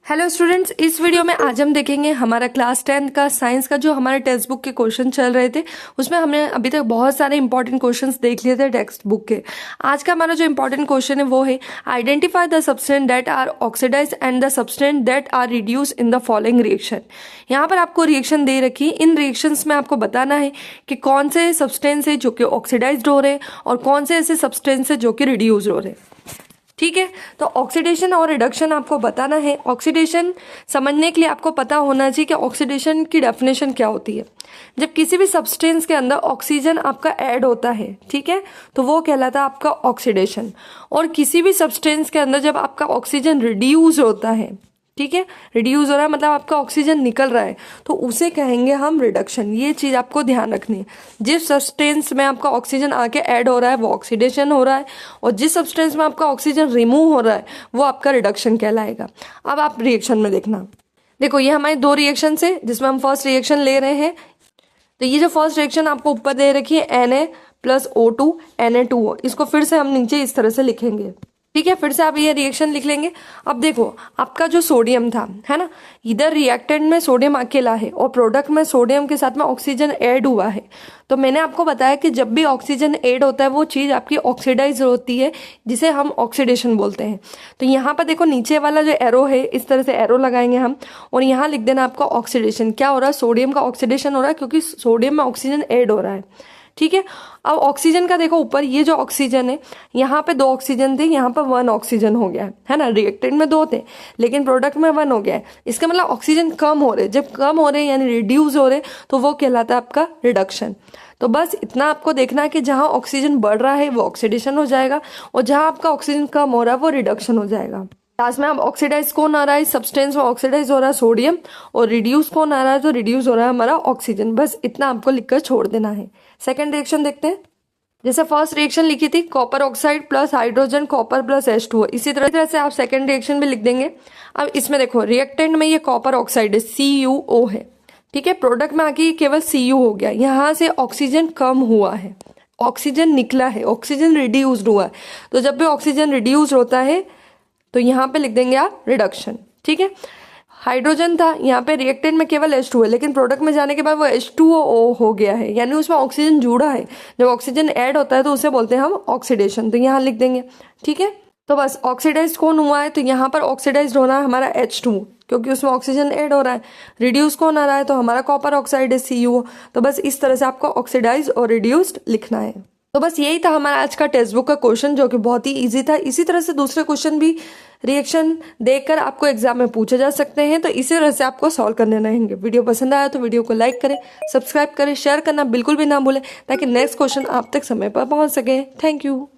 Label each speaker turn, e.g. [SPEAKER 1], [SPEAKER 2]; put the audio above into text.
[SPEAKER 1] Hello students, इस video में आज हम देखेंगे हमारा क्लास 10 का साइंस का जो हमारे टेक्स्ट बुक के क्वेश्चन चल रहे थे उसमें हमने अभी तक बहुत सारे इंपॉर्टेंट क्वेश्चंस देख लिए थे टेक्स्ट बुक के। आज का हमारा जो इंपॉर्टेंट क्वेश्चन है वो है identify the substance that are oxidize and the substance that are reduce in the following reaction. यहाँ पर आपको रिएक्शन दे रखी है, इन रिएक्शंस में आपको बताना है कि कौन से सब्सटेंस है जो कि ऑक्सीडाइज्ड हो रहे हैं और कौन से ऐसे सब्सटेंस है जो कि रिड्यूस हो रहे हैं। ठीक है, तो ऑक्सीडेशन और रिडक्शन आपको बताना है। ऑक्सीडेशन समझने के लिए आपको पता होना चाहिए कि ऑक्सीडेशन की डेफिनेशन क्या होती है। जब किसी भी सब्सटेंस के अंदर ऑक्सीजन आपका ऐड होता है, ठीक है, तो वो कहलाता है आपका ऑक्सीडेशन। और किसी भी सब्सटेंस के अंदर जब आपका ऑक्सीजन रिड्यूस होता है, ठीक है, रिड्यूस हो रहा है मतलब आपका ऑक्सीजन निकल रहा है, तो उसे कहेंगे हम रिडक्शन। ये चीज़ आपको ध्यान रखनी है। जिस सब्सटेंस में आपका ऑक्सीजन आके ऐड हो रहा है वो ऑक्सीडेशन हो रहा है, और जिस सब्सटेंस में आपका ऑक्सीजन रिमूव हो रहा है वो आपका रिडक्शन कहलाएगा। अब आप रिएक्शन में देखना, देखो ये हमारे दो रिएक्शन है जिसमें हम फर्स्ट रिएक्शन ले रहे हैं। तो ये जो फर्स्ट रिएक्शन आपको ऊपर दे रखी है Na+O2 Na2O, इसको फिर से हम नीचे इस तरह से लिखेंगे। ठीक है, फिर से आप ये रिएक्शन लिख लेंगे। अब देखो आपका जो सोडियम था, है ना, इधर रिएक्टेंट में सोडियम अकेला है और प्रोडक्ट में सोडियम के साथ में ऑक्सीजन ऐड हुआ है। तो मैंने आपको बताया कि जब भी ऑक्सीजन ऐड होता है वो चीज़ आपकी ऑक्सीडाइज होती है, जिसे हम ऑक्सीडेशन बोलते हैं। तो यहाँ पर देखो नीचे वाला जो एरो है, इस तरह से एरो लगाएंगे हम और यहाँ लिख देना आपका ऑक्सीडेशन। क्या हो रहा है, सोडियम का ऑक्सीडेशन हो रहा है क्योंकि सोडियम में ऑक्सीजन ऐड हो रहा है। ठीक है, अब ऑक्सीजन का देखो ऊपर ये जो ऑक्सीजन है, यहाँ पे 2 ऑक्सीजन थे, यहाँ पर 1 ऑक्सीजन हो गया है ना। रिएक्टेंट में 2 थे लेकिन प्रोडक्ट में 1 हो गया है। इसका मतलब ऑक्सीजन कम हो रहे, जब कम हो रहे यानी रिड्यूस हो रहे तो वो कहलाता है आपका रिडक्शन। तो बस इतना आपको देखना है कि जहाँ ऑक्सीजन बढ़ रहा है वो ऑक्सीडेशन हो जाएगा और जहाँ आपका ऑक्सीजन कम हो रहा है वो रिडक्शन हो जाएगा। लास्ट में अब ऑक्सीडाइज कौन आ रहा है, सब्सटेंस में ऑक्सीडाइज हो रहा है सोडियम, और रिड्यूस कौन आ रहा है, तो रिड्यूस हो रहा है हमारा ऑक्सीजन। बस इतना आपको लिखकर छोड़ देना है। सेकंड रिएक्शन देखते हैं। जैसे फर्स्ट रिएक्शन लिखी थी copper oxide plus hydrogen copper plus H2O, इसी तरह से आप सेकंड रिएक्शन भी लिख देंगे। अब इसमें देखो रिएक्टेंट में ये कॉपर ऑक्साइड है, CuO है, ठीक है, प्रोडक्ट में आके केवल Cu हो गया। यहाँ से ऑक्सीजन कम हुआ है, ऑक्सीजन निकला है, ऑक्सीजन रिड्यूस्ड हुआ है। तो जब भी ऑक्सीजन रिड्यूस होता है तो यहाँ पे लिख देंगे आप रिडक्शन। ठीक है, हाइड्रोजन था, यहाँ पे रिएक्टेंट में केवल H2 है लेकिन प्रोडक्ट में जाने के बाद वो H2O हो गया है, यानी उसमें ऑक्सीजन जुड़ा है। जब ऑक्सीजन ऐड होता है तो उसे बोलते हैं हम ऑक्सीडेशन। तो यहाँ लिख देंगे। ठीक है, तो बस ऑक्सीडाइज कौन हुआ है, तो यहाँ पर ऑक्सीडाइज होना है हमारा H2 क्योंकि उसमें ऑक्सीजन ऐड हो रहा है। रिड्यूस कौन आ रहा है, तो हमारा कॉपर ऑक्साइड है CuO। तो बस इस तरह से आपको ऑक्सीडाइज और रिड्यूस्ड लिखना है। तो बस यही था हमारा आज का टेक्स्ट बुक का क्वेश्चन जो कि बहुत ही इजी था। इसी तरह से दूसरे क्वेश्चन भी रिएक्शन देखकर आपको एग्जाम में पूछे जा सकते हैं, तो इसी तरह से आपको सॉल्व करने रहेंगे। वीडियो पसंद आया तो वीडियो को लाइक करें, सब्सक्राइब करें, शेयर करना बिल्कुल भी ना भूलें ताकि नेक्स्ट क्वेश्चन आप तक समय पर पहुंच सके। Thank you.